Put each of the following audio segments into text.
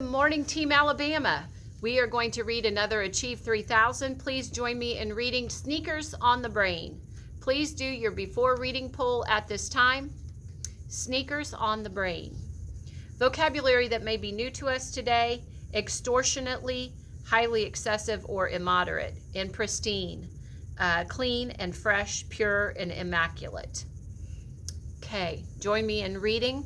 Good morning, Team Alabama. We are going to read another Achieve 3000. Please join me in reading Sneakers on the Brain. Please do your before reading poll at this time. Sneakers on the Brain. Vocabulary that may be new to us today: extortionately, highly excessive or immoderate, and pristine, clean and fresh, pure and immaculate. Okay, join me in reading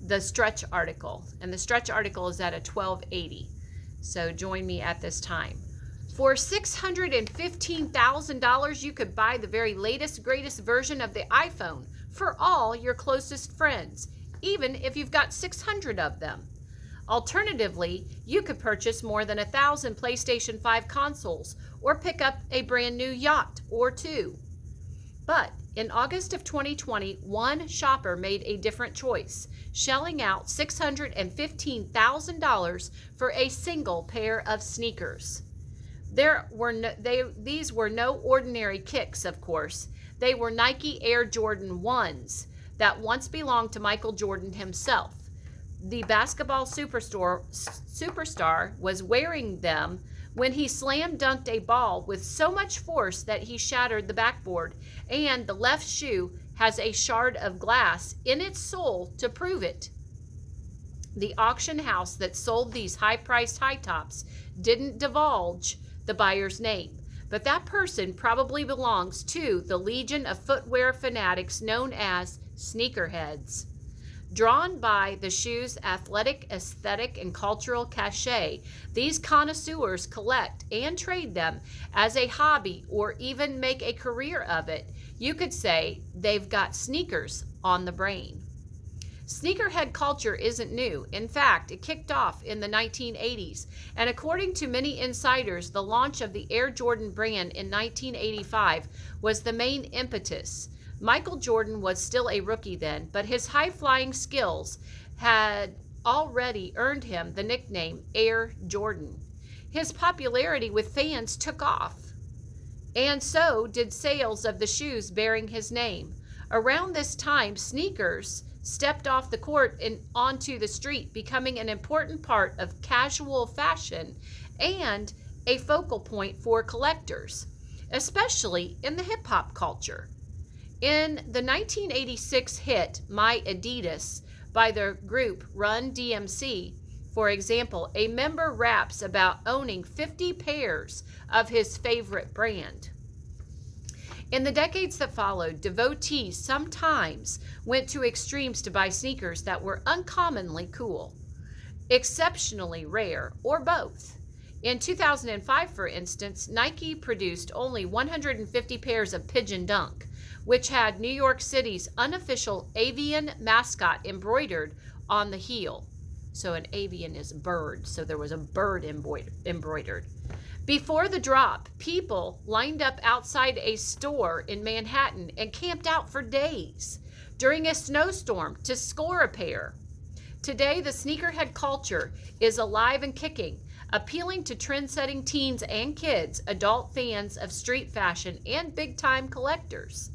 the Stretch article, and the Stretch article is at a 1280. So join me at this time. For $615,000, you could buy the very latest, greatest version of the iPhone for all your closest friends, even if you've got 600 of them. Alternatively, you could purchase more than 1,000 PlayStation 5 consoles or pick up a brand new yacht or two. But in August of 2020, one shopper made a different choice, shelling out $615,000 for a single pair of sneakers. These were no ordinary kicks, of course. They were Nike Air Jordan 1s that once belonged to Michael Jordan himself. The basketball superstar was wearing them when he slam dunked a ball with so much force that he shattered the backboard, and the left shoe has a shard of glass in its sole to prove it. The auction house that sold these high-priced high tops didn't divulge the buyer's name, but that person probably belongs to the legion of footwear fanatics known as sneakerheads. Drawn by the shoe's athletic, aesthetic, and cultural cachet, these connoisseurs collect and trade them as a hobby or even make a career of it. You could say they've got sneakers on the brain. Sneakerhead culture isn't new. In fact, it kicked off in the 1980s, and according to many insiders, the launch of the Air Jordan brand in 1985 was the main impetus. Michael Jordan was still a rookie then, but his high-flying skills had already earned him the nickname Air Jordan. His popularity with fans took off, and so did sales of the shoes bearing his name. Around this time, sneakers stepped off the court and onto the street, becoming an important part of casual fashion and a focal point for collectors, especially in the hip-hop culture. In the 1986 hit My Adidas by the group Run DMC, for example, a member raps about owning 50 pairs of his favorite brand. In the decades that followed, devotees sometimes went to extremes to buy sneakers that were uncommonly cool, exceptionally rare, or both. In 2005, for instance, Nike produced only 150 pairs of Pigeon Dunk, which had New York City's unofficial avian mascot embroidered on the heel. So an avian is a bird, so there was a bird embroidered. Before the drop, people lined up outside a store in Manhattan and camped out for days during a snowstorm to score a pair. Today, the sneakerhead culture is alive and kicking, appealing to trend-setting teens and kids, adult fans of street fashion, and big-time collectors.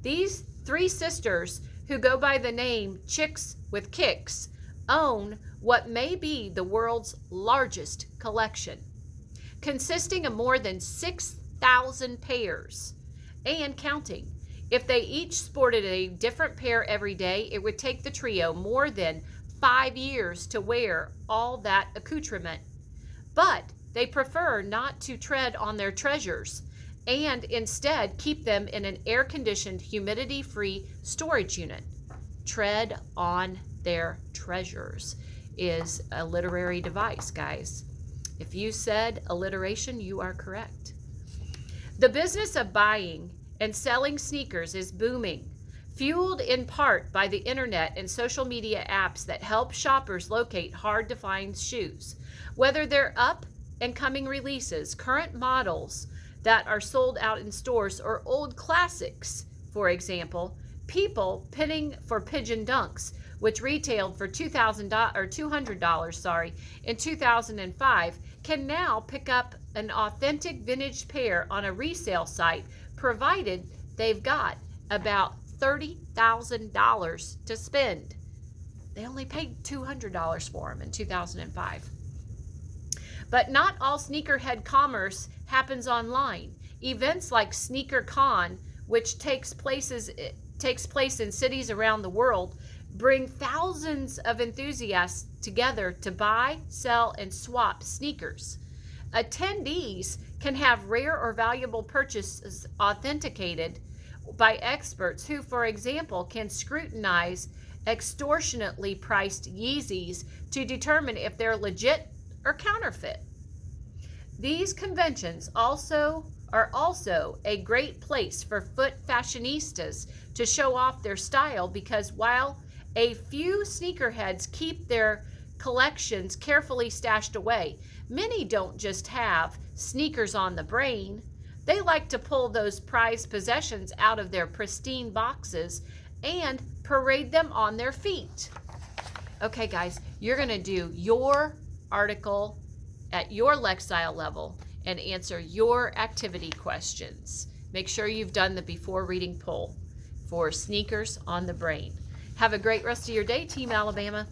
These three sisters, who go by the name Chicks with Kicks, own what may be the world's largest collection, consisting of more than 6,000 pairs and counting. If they each sported a different pair every day, it would take the trio more than 5 years to wear all that accoutrement. But they prefer not to tread on their treasures and instead keep them in an air-conditioned, humidity-free storage unit. Tread on their treasures is a literary device, guys. If you said alliteration, you are correct. The business of buying and selling sneakers is booming, fueled in part by the internet and social media apps that help shoppers locate hard-to-find shoes. Whether they're up and coming releases, current models that are sold out in stores, or old classics, for example, people pinning for Pigeon Dunks, which retailed for $200 in 2005, can now pick up an authentic vintage pair on a resale site, provided they've got about $30,000 to spend. They only paid $200 for them in 2005. But not all sneakerhead commerce happens online. Events like SneakerCon, which takes place in cities around the world, bring thousands of enthusiasts together to buy, sell, and swap sneakers. Attendees can have rare or valuable purchases authenticated by experts who, for example, can scrutinize extortionately priced Yeezys to determine if they're legit or counterfeit. These conventions are also a great place for foot fashionistas to show off their style, because while a few sneakerheads keep their collections carefully stashed away, many don't just have sneakers on the brain. They like to pull those prized possessions out of their pristine boxes and parade them on their feet. Okay, guys, you're going to do your article at your Lexile level and answer your activity questions. Make sure you've done the before reading poll for sneakers on the brain. Have a great rest of your day, Team Alabama.